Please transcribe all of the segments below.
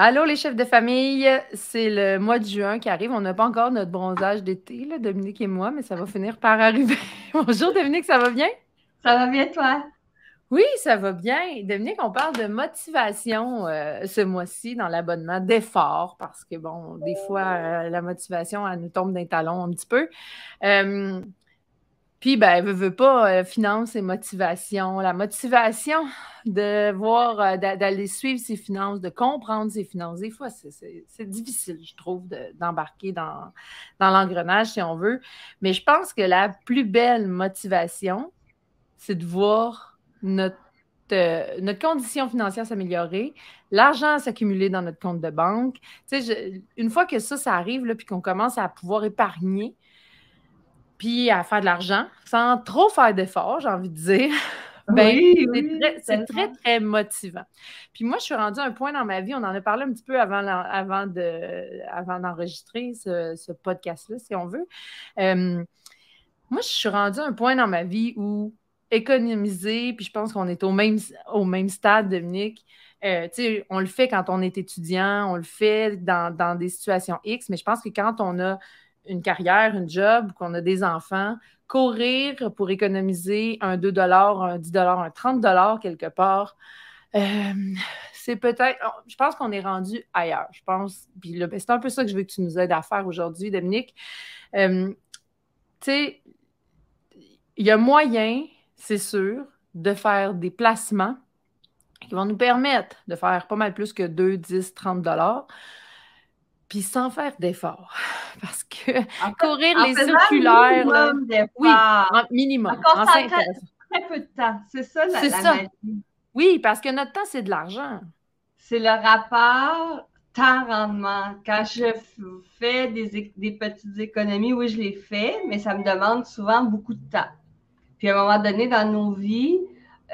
Allô les chefs de famille, c'est le mois de juin qui arrive. On n'a pas encore notre bronzage d'été, là, Dominique et moi, mais ça va finir par arriver. Bonjour Dominique, ça va bien? Ça va bien, toi? Oui, ça va bien. Dominique, on parle de motivation ce mois-ci dans l'abonnement d'effort parce que, bon, des fois, la motivation, elle nous tombe d'un talon un petit peu. Euh, Puis, ben, veut pas, finances et motivation. La motivation de voir, d'aller suivre ses finances, de comprendre ses finances. Des fois, c'est difficile, je trouve, d'embarquer dans l'engrenage, si on veut. Mais je pense que la plus belle motivation, c'est de voir notre condition financière s'améliorer, l'argent s'accumuler dans notre compte de banque. Tu sais, une fois que ça arrive, là, puis qu'on commence à pouvoir épargner, puis à faire de l'argent sans trop faire d'efforts, j'ai envie de dire, ben Oui, c'est oui, très, c'est très, tellement. très motivant. Puis moi, je suis rendue à un point dans ma vie, on en a parlé un petit peu avant d'enregistrer ce podcast-là, si on veut. Euh, Moi, je suis rendue à un point dans ma vie où économiser, puis je pense qu'on est au même stade, Dominique. Tu sais, on le fait quand on est étudiant, on le fait dans des situations X, mais je pense que quand on a une carrière, une job, qu'on a des enfants, courir pour économiser un 2 $, un 10 $, un 30 $ quelque part, euh, c'est peut-être. Je pense qu'on est rendu ailleurs. Je pense. Puis là, ben, c'est un peu ça que je veux que tu nous aides à faire aujourd'hui, Dominique. Tu sais, il y a moyen, c'est sûr, de faire des placements qui vont nous permettre de faire pas mal plus que 2, 10, 30 $, puis sans faire d'efforts. Parce que courir En les faisant un circulaires, là, minimum oui, d'efforts, en en minimum, en concentrant s'intéressant. très peu de temps. C'est ça C'est la ça. magie. Oui, parce que notre temps, c'est de l'argent. C'est le rapport temps-rendement. Quand je fais des petites économies, oui, je les fais, mais ça me demande souvent beaucoup de temps. Puis à un moment donné dans nos vies,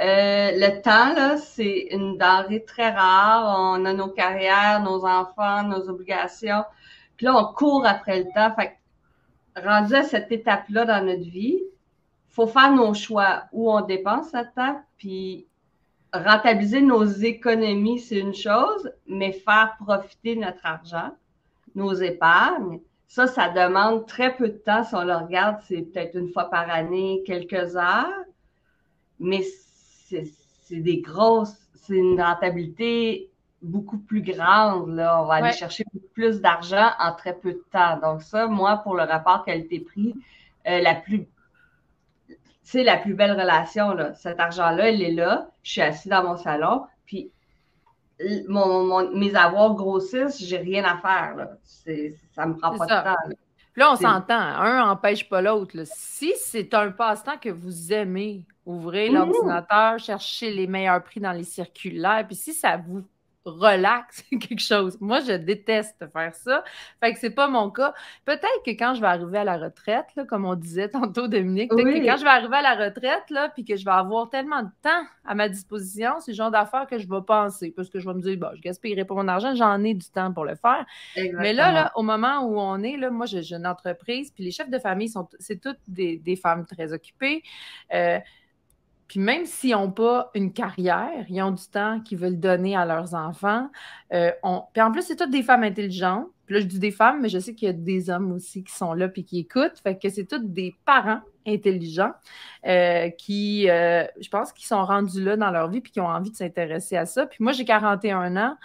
le temps, là, c'est une denrée très rare. On a nos carrières, nos enfants, nos obligations. Puis là, on court après le temps. Fait que, rendu à cette étape-là dans notre vie, faut faire nos choix où on dépense notre temps, puis rentabiliser nos économies, c'est une chose, mais faire profiter notre argent, nos épargnes, ça demande très peu de temps. Si on le regarde, c'est peut-être une fois par année, quelques heures, mais c'est des grosses, c'est une rentabilité beaucoup plus grande. Là. On va aller Ouais. chercher beaucoup plus d'argent en très peu de temps. Donc ça, moi, pour le rapport qualité-prix, la plus c'est la plus belle relation. Là. Cet argent-là, il est là. Je suis assis dans mon salon, puis mes avoirs grossissent, j'ai rien à faire. Là. Ça me prend C'est pas de ça. temps. Là. Puis là, on C'est... s'entend, un n'empêche pas l'autre, là. Si c'est un passe-temps que vous aimez, ouvrez Mmh. l'ordinateur, cherchez les meilleurs prix dans les circulaires, puis si ça vous relaxe quelque chose. Moi, je déteste faire ça. Fait que c'est pas mon cas. Peut-être que quand je vais arriver à la retraite, là, comme on disait tantôt, Dominique, peut-être que quand Oui, je vais arriver à la retraite, là, puis que je vais avoir tellement de temps à ma disposition, c'est le genre d'affaires que je vais penser, parce que je vais me dire, bon, je gaspillerai pas mon argent, j'en ai du temps pour le faire. Mais là, exactement. au moment où on est, là, moi, j'ai une entreprise, puis les chefs de famille c'est toutes des femmes très occupées. Euh, Puis même s'ils n'ont pas une carrière, ils ont du temps qu'ils veulent donner à leurs enfants. Puis en plus, c'est toutes des femmes intelligentes. Puis là, je dis des femmes, mais je sais qu'il y a des hommes aussi qui sont là puis qui écoutent. Fait que c'est toutes des parents intelligents qui, je pense, qui sont rendus là dans leur vie puis qui ont envie de s'intéresser à ça. Puis moi, j'ai 41 ans.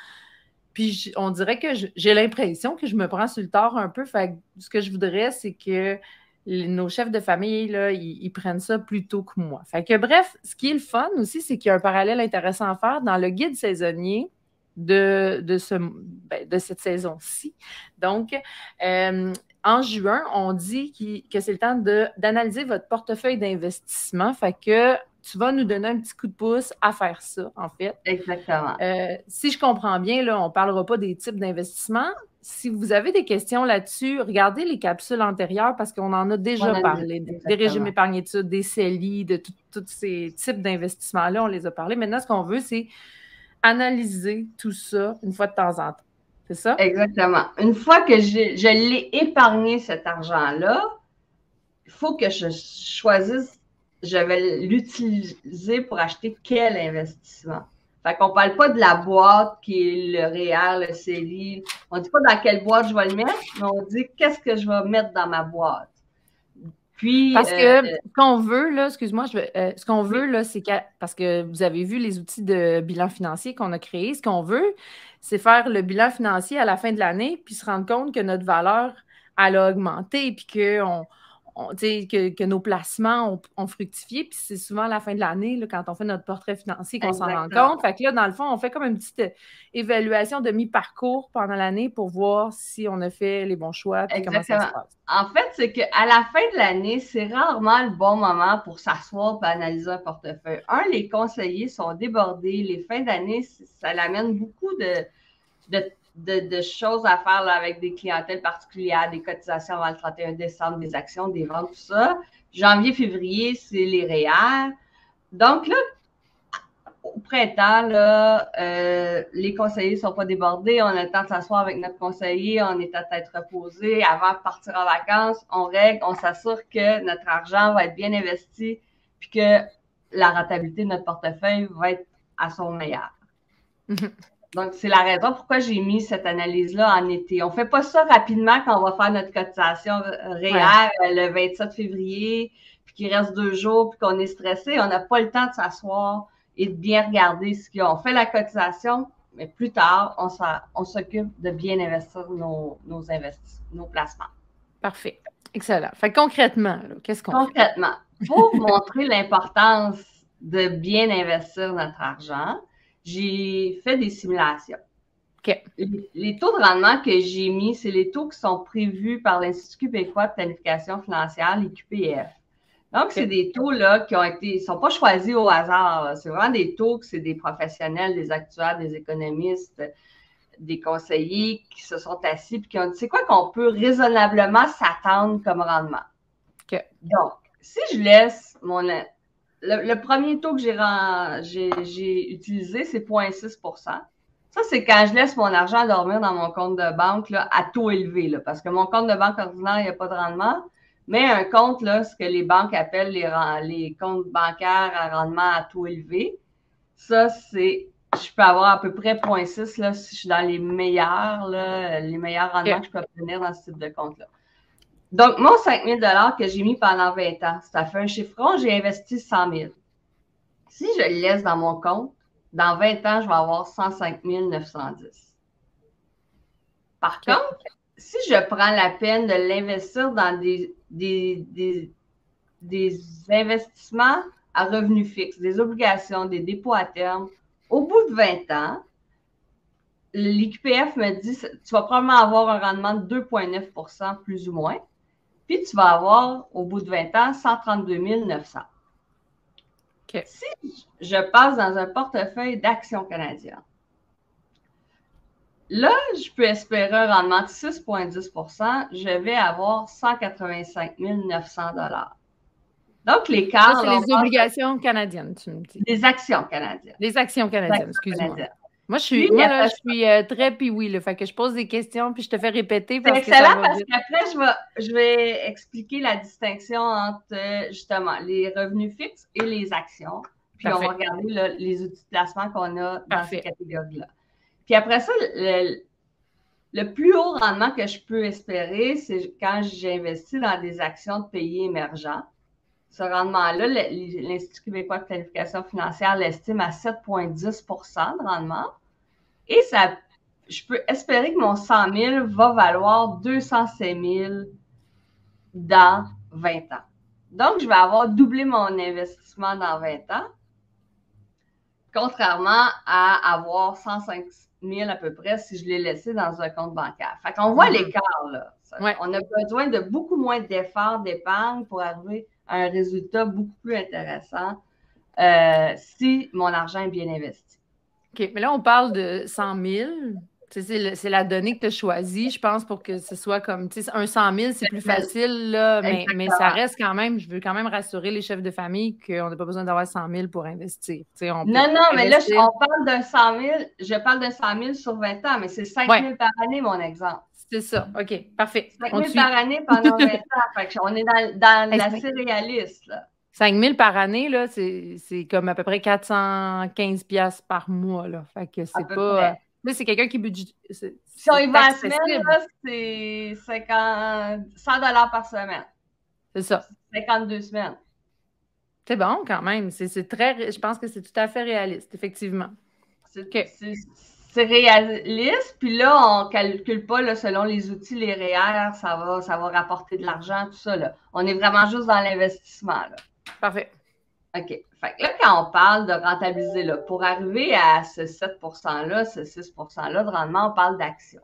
Puis on dirait que j'ai l'impression que je me prends sur le tard un peu. Fait que ce que je voudrais, c'est que nos chefs de famille, là, ils prennent ça plus tôt que moi. Fait que bref, ce qui est le fun aussi, c'est qu'il y a un parallèle intéressant à faire dans le guide saisonnier de cette saison-ci. Donc, en juin, on dit que c'est le temps d'analyser votre portefeuille d'investissement. Fait que tu vas nous donner un petit coup de pouce à faire ça, en fait. Exactement. Si je comprends bien, là, on ne parlera pas des types d'investissements. Si vous avez des questions là-dessus, regardez les capsules antérieures parce qu'on en a déjà parlé. Des régimes Exactement. épargne-études, des CELI, de tous ces types d'investissements-là, on les a parlé. Maintenant, ce qu'on veut, c'est analyser tout ça une fois de temps en temps. C'est ça? Exactement. Une fois que je l'ai épargné cet argent-là, il faut que je choisisse, je vais l'utiliser pour acheter quel investissement. Fait qu'on parle pas de la boîte qui est le REER, le CELI. On dit pas dans quelle boîte je vais le mettre, mais on dit qu'est-ce que je vais mettre dans ma boîte. Puis, parce que ce qu'on veut, là, excuse-moi, ce qu'on veut, là, c'est parce que vous avez vu les outils de bilan financier qu'on a créés, ce qu'on veut, c'est faire le bilan financier à la fin de l'année, puis se rendre compte que notre valeur, elle a augmenté, puis que nos placements ont fructifié, puis c'est souvent à la fin de l'année, là, quand on fait notre portrait financier, qu'on s'en rend compte. Fait que là, dans le fond, on fait comme une petite évaluation de mi-parcours pendant l'année pour voir si on a fait les bons choix, puis comment ça se passe. En fait, c'est qu'à la fin de l'année, c'est rarement le bon moment pour s'asseoir et analyser un portefeuille. Les conseillers sont débordés. Les fins d'année, ça l'amène beaucoup de choses à faire là, avec des clientèles particulières, des cotisations avant le 31 décembre, des actions, des ventes, tout ça. Janvier, février, c'est les REER. Donc là, au printemps, là, les conseillers ne sont pas débordés. On a le temps de s'asseoir avec notre conseiller. On est à tête reposée. Avant de partir en vacances, on règle, on s'assure que notre argent va être bien investi puis que la rentabilité de notre portefeuille va être à son meilleur. Donc, c'est la raison pourquoi j'ai mis cette analyse-là en été. On ne fait pas ça rapidement quand on va faire notre cotisation REER le 27 février, puis qu'il reste 2 jours, puis qu'on est stressé. On n'a pas le temps de s'asseoir et de bien regarder ce qu'il y a. On fait la cotisation, mais plus tard, on s'occupe de bien investir nos placements. Parfait. Excellent. Fait concrètement, qu'est-ce qu'on fait? Concrètement, pour montrer l'importance de bien investir notre argent, j'ai fait des simulations. Okay. Les taux de rendement que j'ai mis, c'est les taux qui sont prévus par l'Institut québécois de planification financière, l'IQPF. Donc, c'est des taux là qui sont pas choisis au hasard. C'est vraiment des taux que c'est des professionnels, des actuaires, des économistes, des conseillers qui se sont assis et qui ont dit c'est quoi qu'on peut raisonnablement s'attendre comme rendement. Okay. Donc, si je laisse le premier taux que j'ai utilisé, c'est 0,6 %. Ça, c'est quand je laisse mon argent dormir dans mon compte de banque là, à taux élevé, là, parce que mon compte de banque ordinaire, il n'y a pas de rendement. Mais un compte, là, ce que les banques appellent les comptes bancaires à rendement à taux élevé, ça, je peux avoir à peu près 0,6 là, si je suis dans les meilleurs rendements que je peux obtenir dans ce type de compte-là. Donc, mon 5 000 $ que j'ai mis pendant 20 ans, ça fait un chiffron, j'ai investi 100 000. Si je le laisse dans mon compte, dans 20 ans, je vais avoir 105 910. Par contre, si je prends la peine de l'investir dans des investissements à revenus fixes, des obligations, des dépôts à terme, au bout de 20 ans, l'IQPF me dit tu vas probablement avoir un rendement de 2,9 % plus ou moins. Puis, tu vas avoir, au bout de 20 ans, 132 900. Okay. Si je passe dans un portefeuille d'actions canadiennes, là, je peux espérer un rendement de 6,10 %. Je vais avoir 185 900 $. Donc, l'écart... Ça, c'est les obligations canadiennes, tu me dis. Les actions canadiennes. Les actions canadiennes, excuse-moi. Moi, je suis très pioui, là, fait que je pose des questions puis je te fais répéter. C'est excellent parce qu'après, je vais expliquer la distinction entre, justement, les revenus fixes et les actions. Puis, on va regarder là, les outils de placement qu'on a dans ces catégories-là. Puis après ça, le plus haut rendement que je peux espérer, c'est quand j'ai investi dans des actions de pays émergents. Ce rendement-là, l'Institut québécois de planification financière l'estime à 7,10 % de rendement. Et je peux espérer que mon 100 000 va valoir 207 000 dans 20 ans. Donc, je vais avoir doublé mon investissement dans 20 ans, contrairement à avoir 105 000 à peu près si je l'ai laissé dans un compte bancaire. Fait qu'on voit l'écart, là. On a besoin de beaucoup moins d'efforts d'épargne pour arriver à un résultat beaucoup plus intéressant si mon argent est bien investi. OK, mais là, on parle de 100 000. C'est la donnée que tu as choisie, je pense, pour que ce soit comme, un 100 000, c'est plus facile, là, mais ça reste quand même, je veux quand même rassurer les chefs de famille qu'on n'a pas besoin d'avoir 100 000 pour investir. Non, mais là, on parle d'un 100 000, je parle de 100 000 sur 20 ans, mais c'est 5 000 par année, mon exemple. C'est ça, OK, parfait. 5 000 par année pendant 20 ans, fait qu'on est dans l'assez réaliste, là. 5 000 par année, là, c'est comme à peu près 415$ par mois, là. Fait que À c'est peu pas... près. Là, c'est quelqu'un qui budget... Si on C'est y va à la semaine, accessible. là, c'est 100$ par semaine. C'est ça. 52 semaines. C'est bon, quand même. Je pense que c'est tout à fait réaliste, effectivement. C'est réaliste, puis là, on calcule pas là, selon les outils, les REER, ça va rapporter de l'argent, tout ça. Là. On est vraiment juste dans l'investissement. Là. Parfait. OK. Fait que là, quand on parle de rentabiliser, là, pour arriver à ce 7 %-là, ce 6 % de rendement, on parle d'action.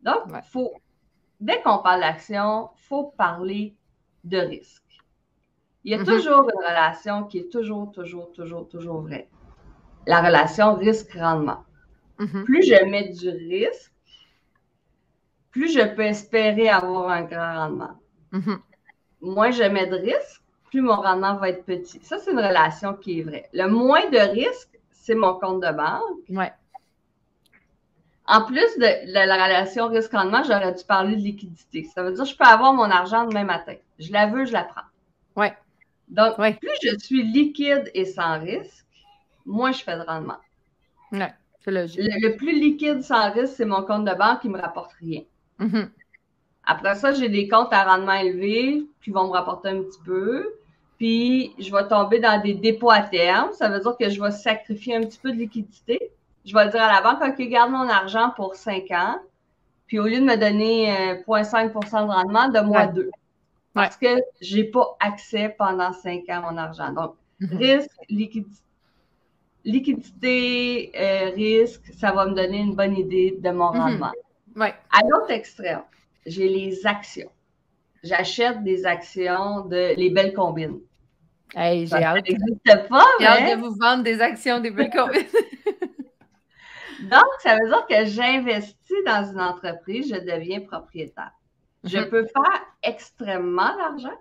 Donc, dès qu'on parle d'action, il faut parler de risque. Il y a toujours une relation qui est toujours vraie. La relation risque-rendement. Plus je mets du risque, plus je peux espérer avoir un grand rendement. Moins je mets de risque, plus mon rendement va être petit. Ça, c'est une relation qui est vraie. Le moins de risque, c'est mon compte de banque. Ouais. En plus de la relation risque-rendement, j'aurais dû parler de liquidité. Ça veut dire que je peux avoir mon argent demain matin. Je la veux, je la prends. Ouais. Donc, plus je suis liquide et sans risque, moins je fais de rendement. Ouais, c'est logique. Le plus liquide sans risque, c'est mon compte de banque qui ne me rapporte rien. Après ça, j'ai des comptes à rendement élevé qui vont me rapporter un petit peu. Puis, je vais tomber dans des dépôts à terme. Ça veut dire que je vais sacrifier un petit peu de liquidité. Je vais dire à la banque, OK, garde mon argent pour 5 ans. Puis, au lieu de me donner 0,5 % de rendement, donne-moi 2. Parce que je n'ai pas accès pendant 5 ans à mon argent. Donc, risque, liquidité, risque, ça va me donner une bonne idée de mon rendement. À l'autre extrême, j'ai les actions. J'achète des actions de les belles combines. Hey, j'ai hâte. Ça n'existe pas, j'ai hâte de vous vendre des actions des belles combines. Donc, ça veut dire que j'investis dans une entreprise, je deviens propriétaire. Je peux faire extrêmement d'argent,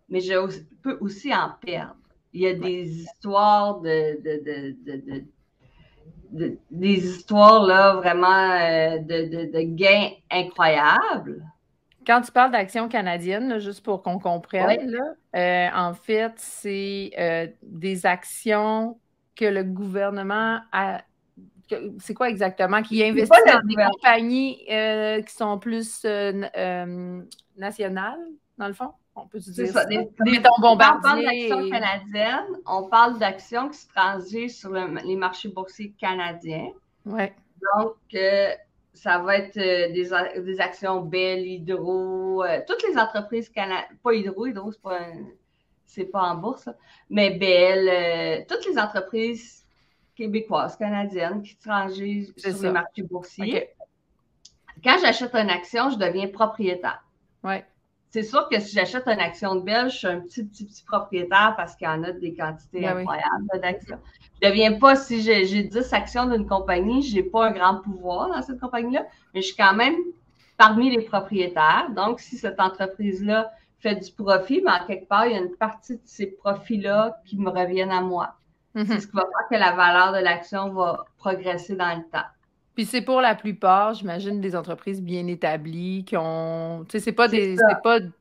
mais je peux aussi en perdre. Il y a des histoires des histoires là vraiment de gains incroyables. Quand tu parles d'actions canadiennes, là, juste pour qu'on comprenne, là, en fait, c'est des actions que le gouvernement a. C'est quoi exactement? Qui investit dans des compagnies qui sont plus nationales, dans le fond? On peut dire ça. Mettons Bombardier. Quand on parle d'actions canadiennes, on parle d'actions qui se transigent sur les marchés boursiers canadiens. Oui. Donc, ça va être des actions Bell, Hydro, toutes les entreprises canadiennes, pas Hydro, c'est pas en bourse, là, mais Bell, toutes les entreprises québécoises, canadiennes qui transigent sur les marchés boursiers. Quand j'achète une action, je deviens propriétaire. Oui. C'est sûr que si j'achète une action de Bell, je suis un petit propriétaire parce qu'il y en a des quantités incroyables d'actions. Je ne deviens pas, si j'ai 10 actions d'une compagnie, je n'ai pas un grand pouvoir dans cette compagnie-là, mais je suis quand même parmi les propriétaires. Donc, si cette entreprise-là fait du profit, mais en quelque part, il y a une partie de ces profits-là qui me reviennent à moi. C'est ce qui va faire que la valeur de l'action va progresser dans le temps. Puis c'est pour la plupart, j'imagine, des entreprises bien établies qui ont. Tu sais,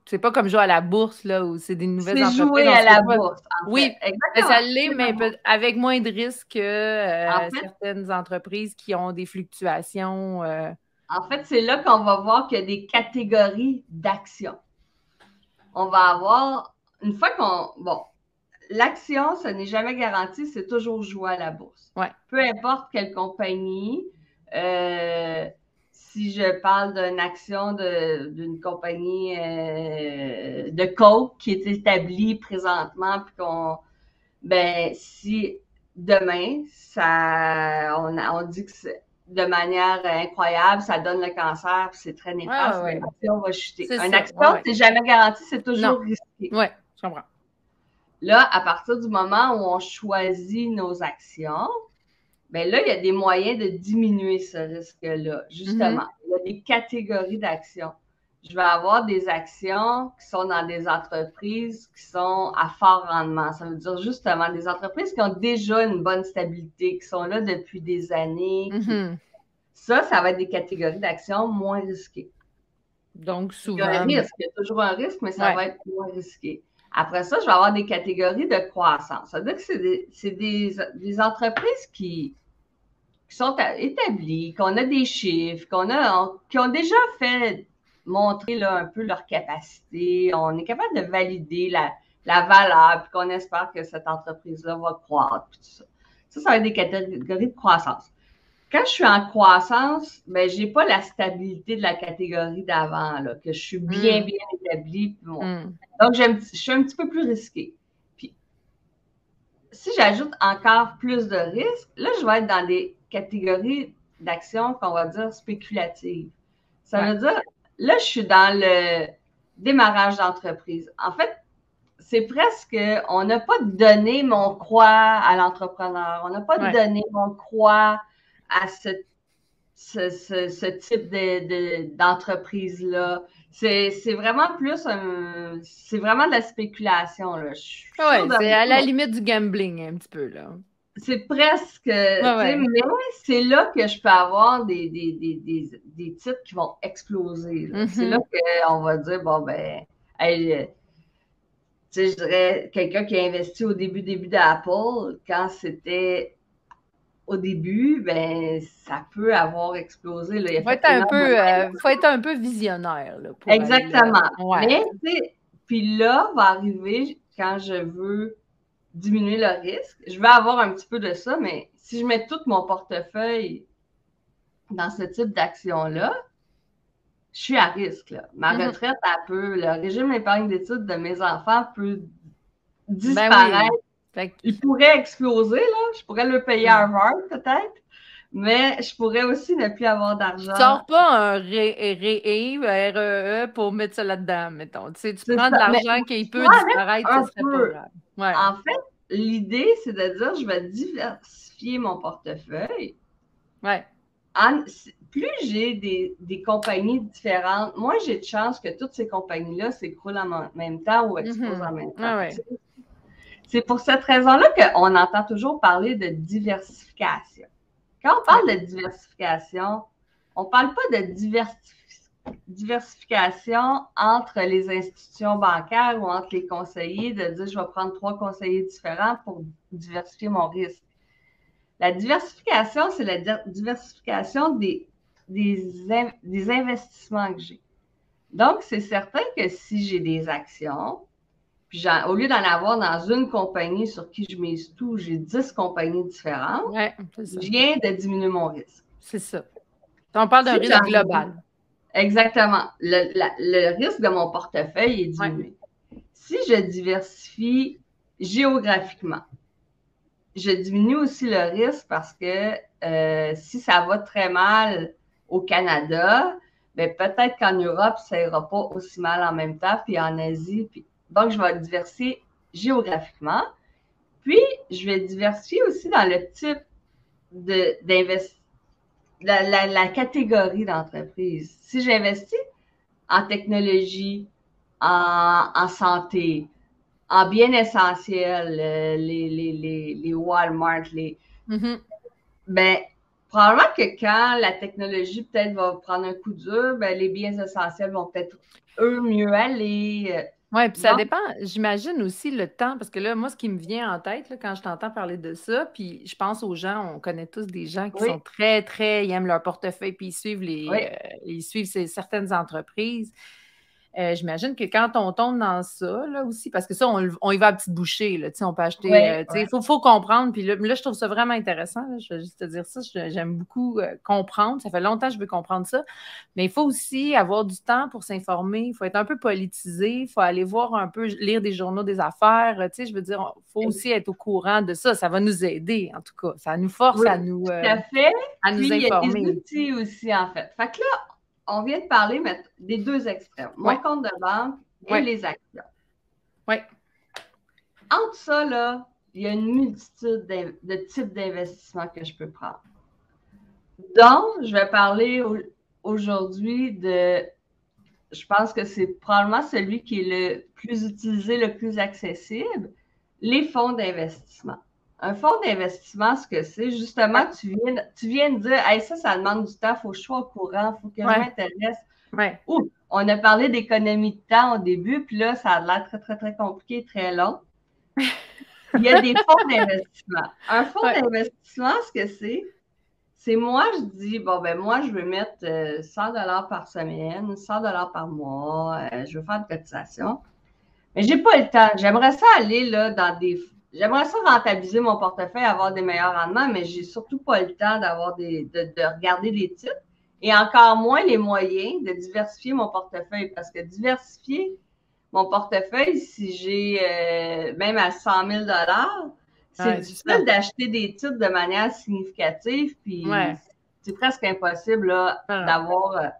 c'est pas comme jouer à la bourse, là, où c'est des nouvelles entreprises. C'est jouer à la bourse. Oui, exactement. Ça l'est, mais avec moins de risques que certaines entreprises qui ont des fluctuations. En fait, c'est là qu'on va voir qu'il y a des catégories d'actions. On va avoir, une fois bon, l'action, ce n'est jamais garanti, c'est toujours jouer à la bourse. Ouais. Peu importe quelle compagnie. Si je parle d'une action d'une compagnie de Coke qui est établie présentement, puis si demain, on dit que de manière incroyable, ça donne le cancer, puis c'est très néfaste, l'action va chuter. Une action, c'est jamais garanti, c'est toujours risqué. Oui, je comprends. Là, à partir du moment où on choisit nos actions, bien là, il y a des moyens de diminuer ce risque-là, justement. Il y a des catégories d'actions. Je vais avoir des actions qui sont dans des entreprises qui sont à fort rendement. Ça veut dire justement des entreprises qui ont déjà une bonne stabilité, qui sont là depuis des années. Ça va être des catégories d'actions moins risquées. Donc, souvent. Il y a un risque, il y a toujours un risque, mais ça va être moins risqué. Après ça, je vais avoir des catégories de croissance. Ça veut dire que c'est des entreprises qui sont établies, qu'on a des chiffres, qui ont déjà fait montrer là, un peu leur capacité. On est capable de valider la valeur, puis qu'on espère que cette entreprise-là va croître, puis tout ça. Ça va être des catégories de croissance. Quand je suis en croissance, ben, j'ai pas la stabilité de la catégorie d'avant, là, que je suis bien établie. Donc, je suis un petit peu plus risquée. Puis, si j'ajoute encore plus de risques, là, je vais être dans des catégories d'actions qu'on va dire spéculatives. Ça veut dire, là, je suis dans le démarrage d'entreprise. En fait, c'est presque, on n'a pas donné mon croix à l'entrepreneur. On n'a pas donné mon croix à ce type d'entreprise-là. C'est vraiment c'est vraiment de la spéculation, là. C'est à la limite du gambling, un petit peu, là. C'est presque, mais c'est là que je peux avoir des titres qui vont exploser. C'est là qu'on va dire, bon, ben, hey, tu sais, je dirais, quelqu'un qui a investi au début d'Apple, quand c'était au début, ben, ça peut avoir explosé. Là. Il faut être un peu visionnaire. Là, pour exactement. Mais, puis là, va arriver quand je veux diminuer le risque. Je vais avoir un petit peu de ça, mais si je mets tout mon portefeuille dans ce type d'action-là, je suis à risque. Là. Ma retraite, le régime d'épargne d'études de mes enfants peut disparaître. Il pourrait exploser, là. Je pourrais le payer à Harvard, peut-être. Mais je pourrais aussi ne plus avoir d'argent. Tu sors pas un REE pour mettre ça là-dedans, mettons. Tu prends de l'argent qui peut disparaître, ça serait pas grave. En fait, l'idée, c'est de dire, je vais diversifier mon portefeuille. Plus j'ai des compagnies différentes, moins j'ai de chances que toutes ces compagnies-là s'écroulent en même temps ou explosent en même temps. C'est pour cette raison-là qu'on entend toujours parler de diversification. Quand on parle de diversification, on ne parle pas de diversification entre les institutions bancaires ou entre les conseillers, de dire je vais prendre 3 conseillers différents pour diversifier mon risque. La diversification, c'est la diversification des investissements que j'ai. Donc, c'est certain que si j'ai des actions, puis au lieu d'en avoir dans une compagnie sur qui je mise tout, j'ai 10 compagnies différentes, je viens de diminuer mon risque. C'est ça. On parle d'un risque global. Exactement. Le risque de mon portefeuille est diminué. Si je diversifie géographiquement, je diminue aussi le risque parce que si ça va très mal au Canada, ben peut-être qu'en Europe, ça ira pas aussi mal en même temps, puis en Asie. Donc, je vais diversifier géographiquement. Puis, je vais diversifier aussi dans le type d'investissement, la catégorie d'entreprise. Si j'investis en technologie, en santé, en biens essentiels, les Walmart, ben, probablement que quand la technologie peut-être va prendre un coup dur, ben, les biens essentiels vont peut-être, eux, mieux aller. Oui, puis ça dépend, j'imagine aussi le temps, parce que là, moi, ce qui me vient en tête, là, quand je t'entends parler de ça, puis je pense aux gens, on connaît tous des gens qui sont très, ils aiment leur portefeuille, puis ils suivent certaines entreprises. J'imagine que quand on tombe dans ça, là aussi, parce que ça, on y va à petite bouchée, là, on peut acheter, faut comprendre, puis là, je trouve ça vraiment intéressant, là, je vais juste te dire ça, j'aime beaucoup comprendre, ça fait longtemps que je veux comprendre ça, mais il faut aussi avoir du temps pour s'informer, il faut être un peu politisé, il faut aller voir un peu, lire des journaux des affaires, je veux dire, il faut aussi être au courant de ça, ça va nous aider, en tout cas, ça nous force à nous informer. Il y a des outils aussi, en fait. Fait que là, on vient de parler des 2 extrêmes, mon compte de banque et les actions. Entre ça, là, il y a une multitude de types d'investissements que je peux prendre. Donc, je vais parler aujourd'hui je pense que c'est probablement celui qui est le plus utilisé, le plus accessible, les fonds d'investissement. Un fonds d'investissement, ce que c'est, justement, tu viens de dire, hey, ça demande du temps, il faut que je sois au courant, il faut que je m'intéresse Ouais. Ouh, on a parlé d'économie de temps au début, puis là, ça a l'air très, très, très compliqué, très long. Il y a des fonds d'investissement. Un fonds Ouais. d'investissement, ce que c'est moi, je dis, bon, ben moi, je veux mettre 100 par semaine, 100 par mois, je veux faire de cotisation. Mais j'ai pas le temps. J'aimerais ça aller là dans des. J'aimerais ça rentabiliser mon portefeuille, avoir des meilleurs rendements, mais j'ai surtout pas le temps de regarder les titres et encore moins les moyens de diversifier mon portefeuille. Parce que diversifier mon portefeuille, si j'ai même à 100 000 c'est Ouais, c'est ça. difficile d'acheter des titres de manière significative, puis Ouais. c'est presque impossible là, Alors, d'avoir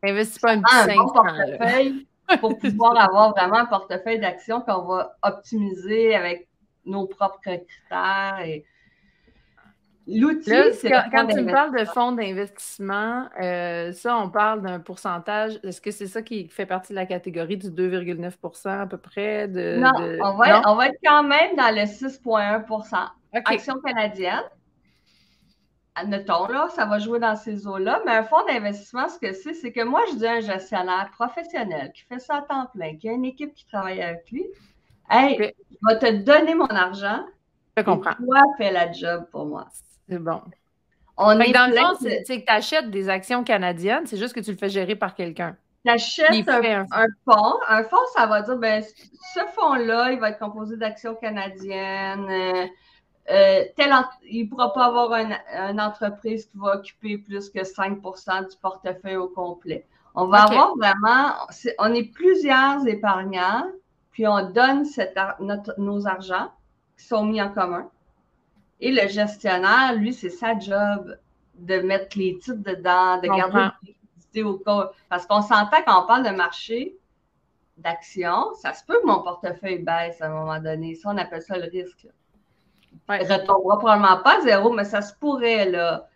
investis pas un petit un bon 500, là. portefeuille pour pouvoir avoir vraiment un portefeuille d'actions qu'on va optimiser avec nos propres critères. Et l'outil, Là, c'est le fonds quand tu me parles de d'investissement. fonds d'investissement, ça, on parle d'un pourcentage. Est-ce que c'est ça qui fait partie de la catégorie du 2,9% à peu près Non, Non? on va être quand même dans le 6,1%. OK. Actions canadiennes, admettons, là, ça va jouer dans ces eaux-là, mais un fonds d'investissement, ce que c'est que moi, je dis à un gestionnaire professionnel qui fait ça à temps plein, qui a une équipe qui travaille avec lui, hey, OK. je vais te donner mon argent Je et comprends. toi, fais la job pour moi. C'est bon. On Fait que est dans le plein fond, de. c'est que tu achètes des actions canadiennes, c'est juste que tu le fais gérer par quelqu'un. Tu Il achètes fait un... un fonds. Un fonds, ça va dire, ben, ce fonds-là, il va être composé d'actions canadiennes. Il ne pourra pas avoir une entreprise qui va occuper plus que 5 du portefeuille au complet. On va OK. avoir vraiment, on est plusieurs épargnants, puis on donne nos argents qui sont mis en commun. Et le gestionnaire, lui, c'est sa job de mettre les titres dedans, de Je garder comprends. une liquidité au cas. Parce qu'on s'entend quand on parle de marché d'actions, ça se peut que mon portefeuille baisse à un moment donné. Ça, on appelle ça le risque. Ouais. Il ne retombera probablement pas à zéro, mais ça se pourrait, là.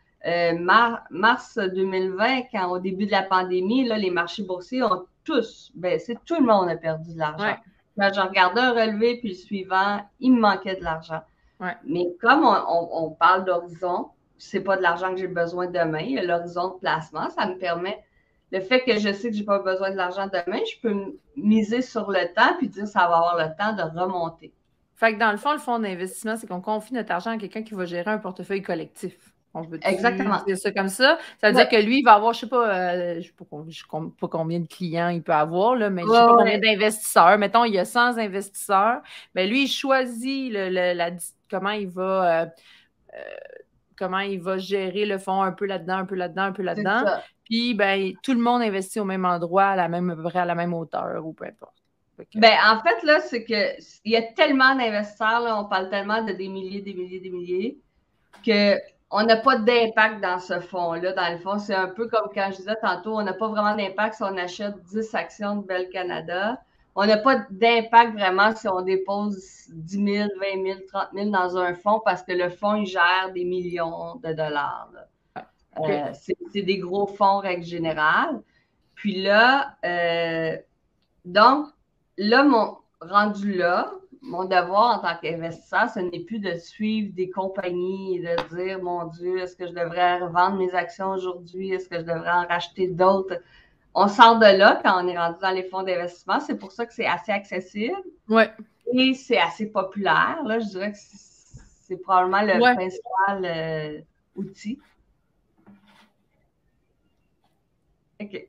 Mars 2020, quand au début de la pandémie, là, les marchés boursiers ont tous baissé. Tout le monde a perdu de l'argent. Ouais. Quand je regardais un relevé, puis le suivant, il me manquait de l'argent. Ouais. Mais comme on parle d'horizon, c'est pas de l'argent que j'ai besoin demain, il y a l'horizon de placement, ça me permet, le fait que je sais que j'ai pas besoin de l'argent demain, je peux miser sur le temps puis dire ça va avoir le temps de remonter. Fait que dans le fond, le fonds d'investissement, c'est qu'on confie notre argent à quelqu'un qui va gérer un portefeuille collectif. On veut-tu Exactement. dire ça comme ça? Ça veut dire que lui, il va avoir, je sais pas combien de clients il peut avoir, là, mais je sais pas combien d'investisseurs. Mettons, il y a 100 investisseurs. Mais lui, il choisit comment il va gérer le fonds un peu là-dedans, un peu là-dedans, un peu là-dedans. Puis, ben, tout le monde investit au même endroit, à peu près à la même hauteur ou peu importe. Ben, en fait, là, c'est que il y a tellement d'investisseurs, là, on parle tellement de des milliers, qu'on n'a pas d'impact dans ce fonds-là. Dans le fond, c'est un peu comme quand je disais tantôt, on n'a pas vraiment d'impact si on achète 10 actions de Bell Canada. On n'a pas d'impact vraiment si on dépose 10 000, 20 000, 30 000 dans un fonds parce que le fonds, il gère des millions de dollars. C'est des gros fonds, règle générale. Puis là, donc, là, rendu là, mon devoir en tant qu'investisseur, ce n'est plus de suivre des compagnies et de dire, mon Dieu, est-ce que je devrais revendre mes actions aujourd'hui? Est-ce que je devrais en racheter d'autres? On sort de là quand on est rendu dans les fonds d'investissement. C'est pour ça que c'est assez accessible. Ouais. Et c'est assez populaire. Là, je dirais que c'est probablement le principal outil. OK.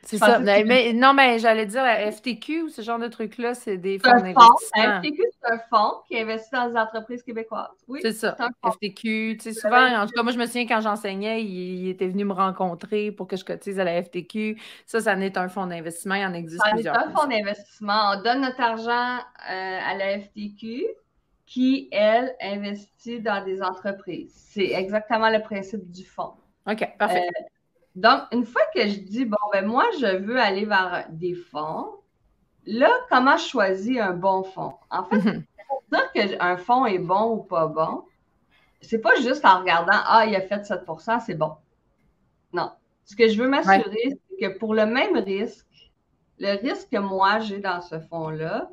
C'est ça. Mais j'allais dire, la FTQ ou ce genre de trucs-là, c'est des fonds d'investissement. La FTQ, c'est un fonds qui investit dans les entreprises québécoises. Oui, c'est ça. FTQ, tu sais, souvent, en tout cas, moi, je me souviens quand j'enseignais, il était venu me rencontrer pour que je cotise à la FTQ. Ça en est un fonds d'investissement. Il en existe plusieurs. C'est un fonds d'investissement. On donne notre argent à la FTQ qui, elle, investit dans des entreprises. C'est exactement le principe du fonds. OK, parfait. Donc, une fois que je dis, bon, ben moi, je veux aller vers des fonds, là, comment je choisis un bon fonds? En fait, pour dire qu'un fonds est bon ou pas bon, c'est pas juste en regardant, il a fait 7%, c'est bon. Non. Ce que je veux m'assurer, c'est que pour le même risque, le risque que moi, j'ai dans ce fonds-là,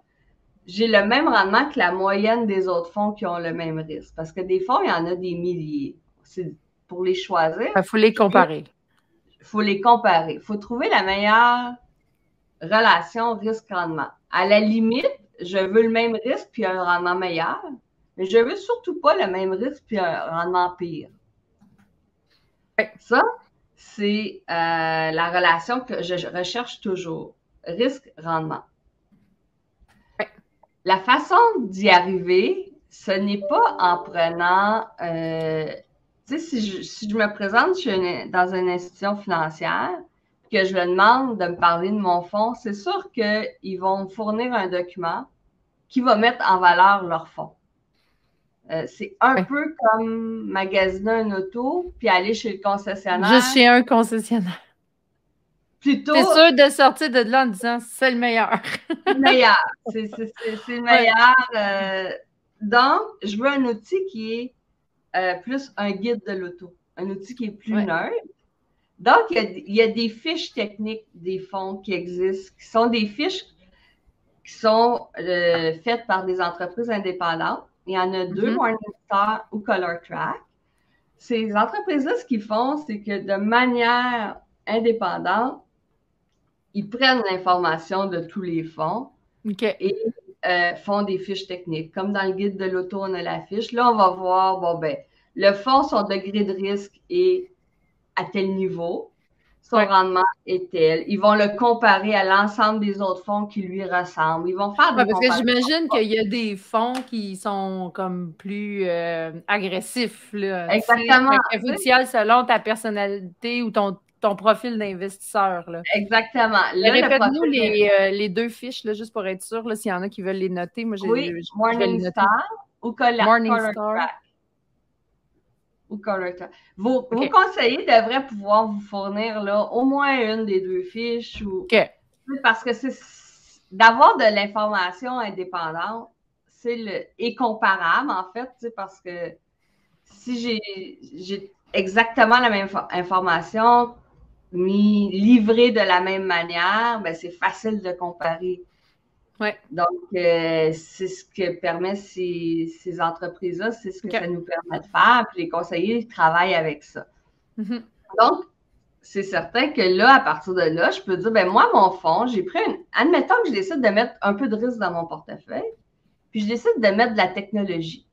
j'ai le même rendement que la moyenne des autres fonds qui ont le même risque. Parce que des fonds, il y en a des milliers. C'est pour les choisir. Il faut les comparer. faut les comparer. Il faut trouver la meilleure relation risque-rendement. À la limite, je veux le même risque puis un rendement meilleur, mais je veux surtout pas le même risque puis un rendement pire. Ça, c'est la relation que je recherche toujours. Risque-rendement. La façon d'y arriver, ce n'est pas en prenant... tu sais, si je me présente dans une institution financière, que je leur demande de me parler de mon fonds, c'est sûr qu'ils vont me fournir un document qui va mettre en valeur leur fonds. C'est un peu comme magasiner un auto puis aller chez le concessionnaire. Juste chez un concessionnaire. Plutôt. C'est sûr de sortir de là en disant c'est le meilleur. Le meilleur. C'est le meilleur. Donc, je veux un outil qui est plus un guide de l'auto, un outil qui est plus neutre. Donc, il y a des fiches techniques des fonds qui existent, qui sont des fiches qui sont faites par des entreprises indépendantes. Il y en a deux, Morningstar ou ColorTrack. Ces entreprises-là, ce qu'ils font, c'est que de manière indépendante, ils prennent l'information de tous les fonds et font des fiches techniques. Comme dans le guide de l'auto, on a la fiche. Là, on va voir, bon, ben, le fonds, son degré de risque est à tel niveau. Son rendement est tel. Ils vont le comparer à l'ensemble des autres fonds qui lui ressemblent. Ils vont faire des parce que j'imagine qu'il y a des fonds qui sont comme plus agressifs. Là, exactement. Il faut que tu y ailles selon ta personnalité ou ton profil d'investisseur. Exactement. Répète-nous les deux fiches, là, juste pour être sûr, s'il y en a qui veulent les noter. Moi, Morningstar ou ColorTrack. Vos conseillers devraient pouvoir vous fournir là, au moins une des deux fiches. Parce que c'est d'avoir de l'information indépendante, et comparable, en fait, parce que si j'ai exactement la même information, livrée de la même manière, ben, c'est facile de comparer. Donc, c'est ce que permet ces entreprises-là, c'est ce que ça nous permet de faire. Puis les conseillers travaillent avec ça. Donc, c'est certain que là, à partir de là, je peux dire, ben moi, mon fonds, j'ai pris admettons que je décide de mettre un peu de risque dans mon portefeuille, puis je décide de mettre de la technologie.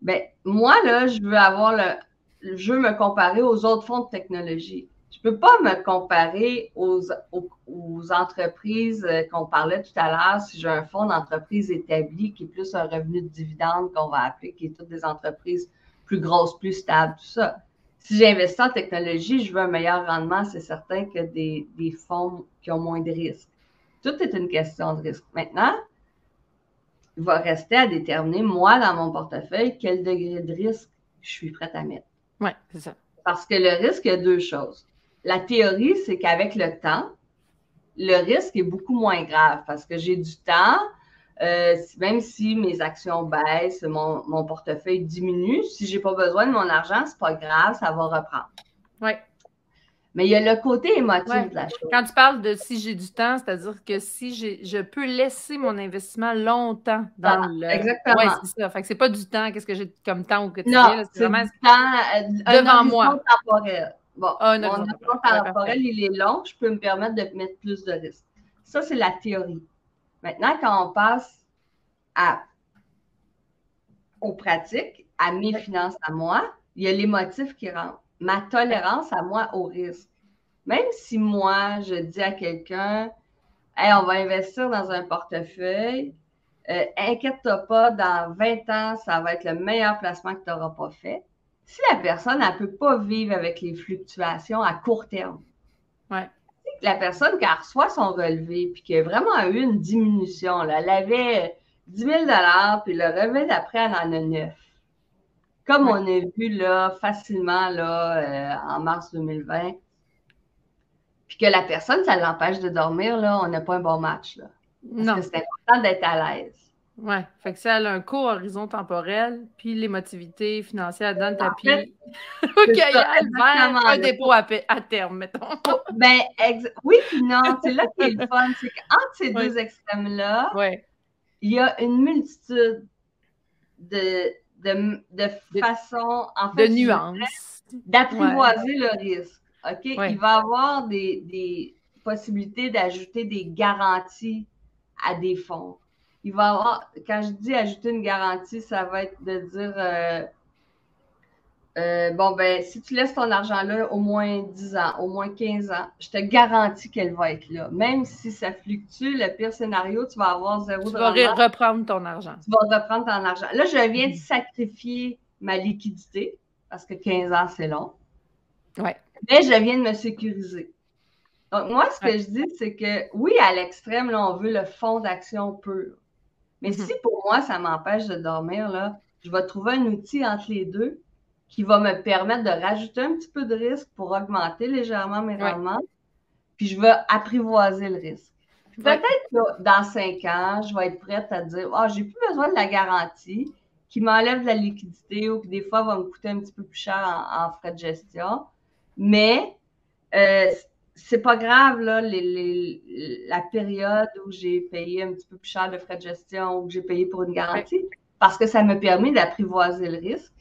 Ben, moi, là, je veux me comparer aux autres fonds de technologie. Je ne peux pas me comparer aux entreprises qu'on parlait tout à l'heure si j'ai un fonds d'entreprise établi qui est plus un revenu de dividende qu'on va appeler, qui est toutes des entreprises plus grosses, plus stables, tout ça. Si j'investis en technologie, je veux un meilleur rendement, c'est certain que des fonds qui ont moins de risques. Tout est une question de risque. Maintenant, il va rester à déterminer, moi, dans mon portefeuille, quel degré de risque je suis prête à mettre. Oui, c'est ça. Parce que le risque, il y a deux choses. La théorie, c'est qu'avec le temps, le risque est beaucoup moins grave parce que j'ai du temps, même si mes actions baissent, mon portefeuille diminue, si je n'ai pas besoin de mon argent, ce n'est pas grave, ça va reprendre. Oui. Mais il y a le côté émotif de la chose. Quand tu parles de si j'ai du temps, c'est-à-dire que si je peux laisser mon investissement longtemps dans Exactement. Oui, c'est ça. Fait que c'est pas du temps, qu'est-ce que j'ai comme temps au Non, quotidien. c'est vraiment du temps devant moi. Temporel. Bon, mon horizon temporel, il est long, je peux me permettre de mettre plus de risques. Ça, c'est la théorie. Maintenant, quand on passe aux pratiques, à mes finances à moi, il y a l'émotif qui rentre. Ma tolérance à moi au risque. Même si moi, je dis à quelqu'un, hey, on va investir dans un portefeuille, inquiète-toi pas, dans 20 ans, ça va être le meilleur placement que tu n'auras pas fait. Si la personne, elle ne peut pas vivre avec les fluctuations à court terme, la personne, quand elle reçoit son relevé, puis qu'elle a vraiment eu une diminution, là, elle avait 10 000 $, puis le relevé d'après, elle en a 9. Comme on a vu là, facilement là, en mars 2020, puis que la personne, ça l'empêche de dormir, là, on n'a pas un bon match. Là, parce que c'est important d'être à l'aise. Oui, fait que ça a un court horizon temporel, puis l'émotivité financière dans le tapis. OK, vers un dépôt à terme, mettons. Ben, oui, puis non, c'est là qui est le fun. C'est qu'entre ces deux extrêmes-là, il y a une multitude de façons, en fait, de nuances, d'apprivoiser le risque. OK? Ouais. Il va y avoir des possibilités d'ajouter des garanties à des fonds. Il va y avoir, quand je dis ajouter une garantie, ça va être de dire bon, ben, si tu laisses ton argent là au moins 10 ans, au moins 15 ans, je te garantis qu'elle va être là. Même si ça fluctue, le pire scénario, tu vas avoir zéro de rendement. Tu vas reprendre ton argent. Tu vas reprendre ton argent. Là, je viens de sacrifier ma liquidité parce que 15 ans, c'est long. Ouais. Mais je viens de me sécuriser. Donc, moi, ce que je dis, c'est que oui, à l'extrême, là, on veut le fonds d'action pur. Mais si pour moi, ça m'empêche de dormir, là, je vais trouver un outil entre les deux qui va me permettre de rajouter un petit peu de risque pour augmenter légèrement mes rendements, puis je vais apprivoiser le risque. Peut-être que dans 5 ans, je vais être prête à dire « Ah, j'ai plus besoin de la garantie qui m'enlève de la liquidité ou qui des fois va me coûter un petit peu plus cher en frais de gestion. » Mais c'est pas grave, là, la période où j'ai payé un petit peu plus cher de frais de gestion ou que j'ai payé pour une garantie, parce que ça me permet d'apprivoiser le risque.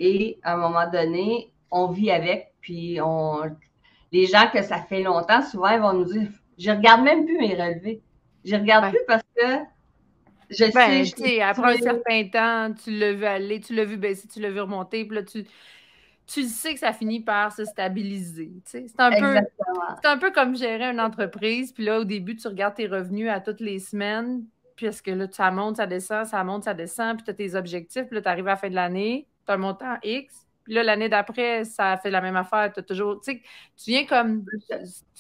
Et à un moment donné, on vit avec, puis les gens que ça fait longtemps, souvent, ils vont nous dire « Je regarde même plus mes relevés. Je regarde plus parce que je sais... » Tu sais, après un certain temps, tu l'as vu aller, tu l'as vu baisser, tu l'as vu remonter, puis là, tu sais que ça finit par se stabiliser. C'est un peu comme gérer une entreprise. Puis là, au début, tu regardes tes revenus à toutes les semaines, puisque là, ça monte, ça descend, ça monte, ça descend, puis tu as tes objectifs. Puis là, tu arrives à la fin de l'année, tu as un montant X. Puis là, l'année d'après, ça fait la même affaire. Tu as toujours... Tu sais, tu viens comme...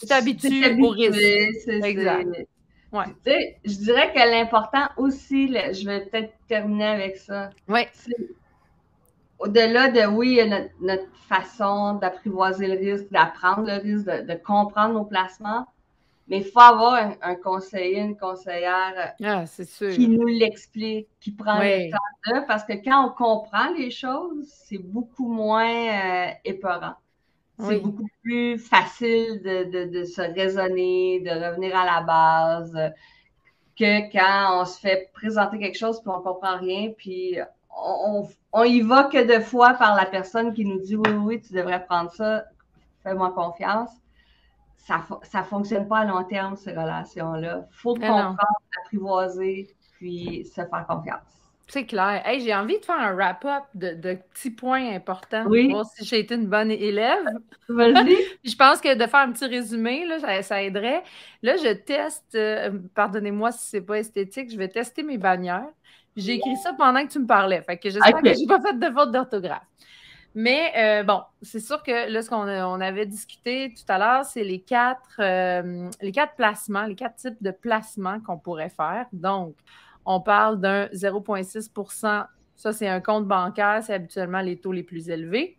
Tu t'habitues au risque. Exact. Ouais. Tu sais, je dirais que l'important aussi, je vais peut-être terminer avec ça. Oui. Au-delà de, oui, notre façon d'apprivoiser le risque, d'apprendre le risque, de comprendre nos placements, mais il faut avoir un conseiller, une conseillère qui nous l'explique, qui prend le temps de, parce que quand on comprend les choses, c'est beaucoup moins épeurant. C'est beaucoup plus facile de se raisonner, de revenir à la base, que quand on se fait présenter quelque chose puis on comprend rien, puis on y va que de fois par la personne qui nous dit oui, tu devrais prendre ça, fais-moi confiance. Ça fonctionne pas à long terme, ces relations-là. Il faut comprendre, apprivoiser, puis se faire confiance. C'est clair. Hey, j'ai envie de faire un wrap-up de petits points importants pour voir si j'ai été une bonne élève. Vas-y. Je pense que de faire un petit résumé, là, ça aiderait. Là, je teste, pardonnez-moi si c'est pas esthétique, je vais tester mes bannières. J'ai écrit ça pendant que tu me parlais. Fait que j'espère que j'ai pas fait de faute d'orthographe. Mais bon, c'est sûr que là, ce qu'on avait discuté tout à l'heure, c'est les quatre placements, les 4 types de placements qu'on pourrait faire. Donc, on parle d'un 0,6 %. Ça, c'est un compte bancaire. C'est habituellement les taux les plus élevés.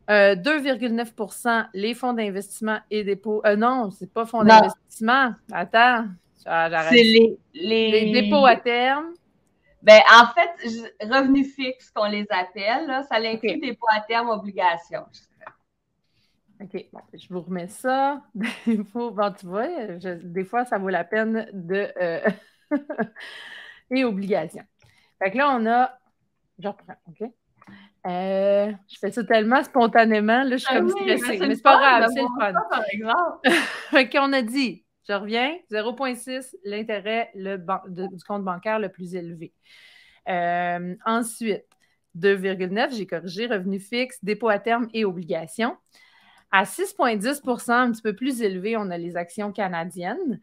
2,9 % les fonds d'investissement et dépôts. Non, c'est pas fonds d'investissement. Attends, c'est les dépôts à terme. Ben, en fait, revenus fixes qu'on les appelle, là, ça inclut dépôts à terme obligations. OK, bon, je vous remets ça. Bon, tu vois, des fois, ça vaut la peine de... et obligations. Fait que là, on a... Je reprends, OK? Je fais ça tellement spontanément, là, je suis comme stressée. Mais c'est pas grave, c'est le fun. Par exemple. Fait qu'on a dit, je reviens, 0,6, l'intérêt du compte bancaire le plus élevé. Ensuite, 2,9, j'ai corrigé, revenu fixe, dépôt à terme et obligations. À 6,10 %, un petit peu plus élevé, on a les actions canadiennes.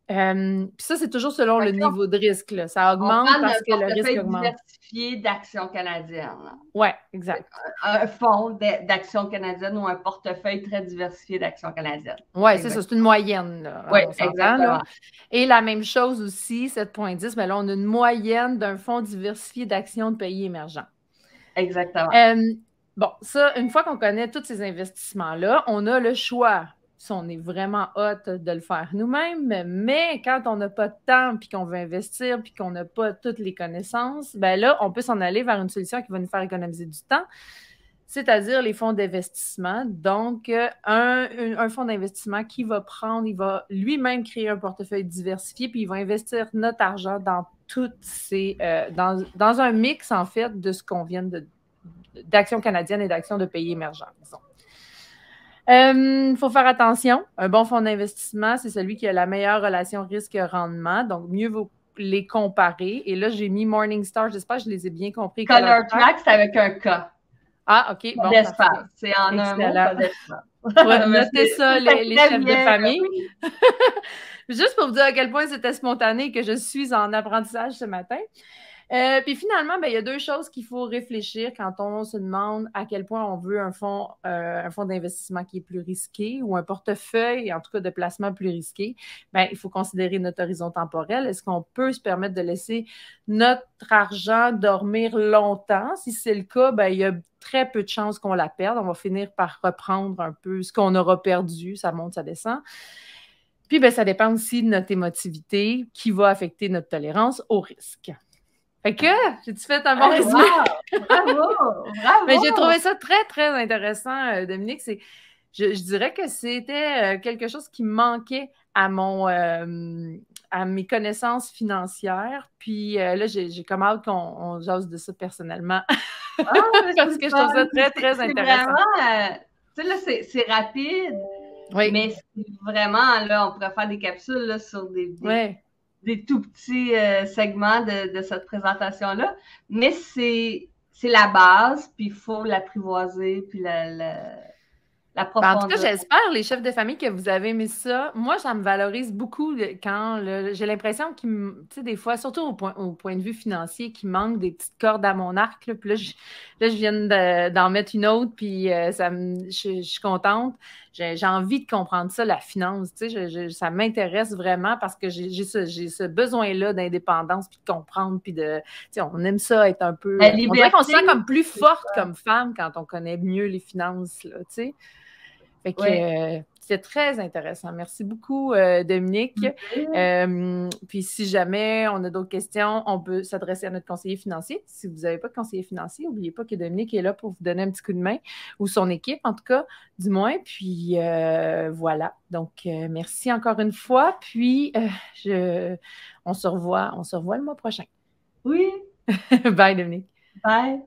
Puis ça, c'est toujours selon le niveau de risque. Là. Ça augmente parce que le risque augmente. Diversifié d'actions canadiennes. Oui, exact. Un fonds d'actions canadiennes ou un portefeuille très diversifié d'actions canadiennes. Oui, c'est ça. C'est une moyenne. Oui, exactement. Là. Et la même chose aussi, 7,10, mais là, on a une moyenne d'un fonds diversifié d'actions de pays émergents. Exactement. Bon, ça, une fois qu'on connaît tous ces investissements-là, on a le choix. Si on est vraiment hot de le faire nous-mêmes, mais quand on n'a pas de temps, puis qu'on veut investir, puis qu'on n'a pas toutes les connaissances, ben là, on peut s'en aller vers une solution qui va nous faire économiser du temps, c'est-à-dire les fonds d'investissement. Donc, un fonds d'investissement qui va il va lui-même créer un portefeuille diversifié, puis il va investir notre argent dans toutes ces, dans un mix, en fait, de ce qu'on vient d'actions canadiennes et d'actions de pays émergents, disons. Il faut faire attention. Un bon fonds d'investissement, c'est celui qui a la meilleure relation risque-rendement. Donc, mieux vaut les comparer. Et là, j'ai mis Morningstar. J'espère que je les ai bien compris. Color Track, c'est avec un K. Ah, OK. Pas Bon, d'espace. C'est en un mot, pas d'espace. Notez ça, les chefs de famille. Oui. Juste pour vous dire à quel point c'était spontané que je suis en apprentissage ce matin. Puis finalement, il y a deux choses qu'il faut réfléchir quand on se demande à quel point on veut un fonds d'investissement qui est plus risqué ou un portefeuille, en tout cas de placement plus risqué. Il faut considérer notre horizon temporel. Est-ce qu'on peut se permettre de laisser notre argent dormir longtemps? Si c'est le cas, il y a très peu de chances qu'on la perde. On va finir par reprendre un peu ce qu'on aura perdu. Ça monte, ça descend. Puis, ça dépend aussi de notre émotivité qui va affecter notre tolérance au risque. Fait que, j'ai-tu fait un bon résumé? Wow, bravo! Mais j'ai trouvé ça très, très intéressant, Dominique. Je dirais que c'était quelque chose qui manquait à mes connaissances financières. Puis là, j'ai comme hâte qu'on jase de ça personnellement. Parce que je trouve ça très, très intéressant. Tu sais, là, c'est rapide. Oui. Mais c'est vraiment, là, on pourrait faire des capsules là, sur des tout petits segments de cette présentation-là. Mais c'est la base, puis il faut l'apprivoiser, puis la profondeur. En tout cas, j'espère, les chefs de famille, que vous avez aimé ça. Moi, ça me valorise beaucoup quand j'ai l'impression qu'il, tu sais, des fois, surtout au point de vue financier, qu'il manque des petites cordes à mon arc. Là, puis là, je viens d'en mettre une autre, puis je suis contente. J'ai envie de comprendre ça, la finance. Tu sais, ça m'intéresse vraiment parce que j'ai ce besoin-là d'indépendance, puis de comprendre, puis de, tu sais, on aime ça être un peu. On dirait qu'on se sent comme plus forte comme femme quand on connaît mieux les finances, là, tu sais. Fait que c'est très intéressant. Merci beaucoup, Dominique. Puis si jamais on a d'autres questions, on peut s'adresser à notre conseiller financier. Si vous n'avez pas de conseiller financier, n'oubliez pas que Dominique est là pour vous donner un petit coup de main, ou son équipe, en tout cas, du moins. Puis voilà. Donc, merci encore une fois. Puis on se revoit le mois prochain. Oui. Bye, Dominique. Bye.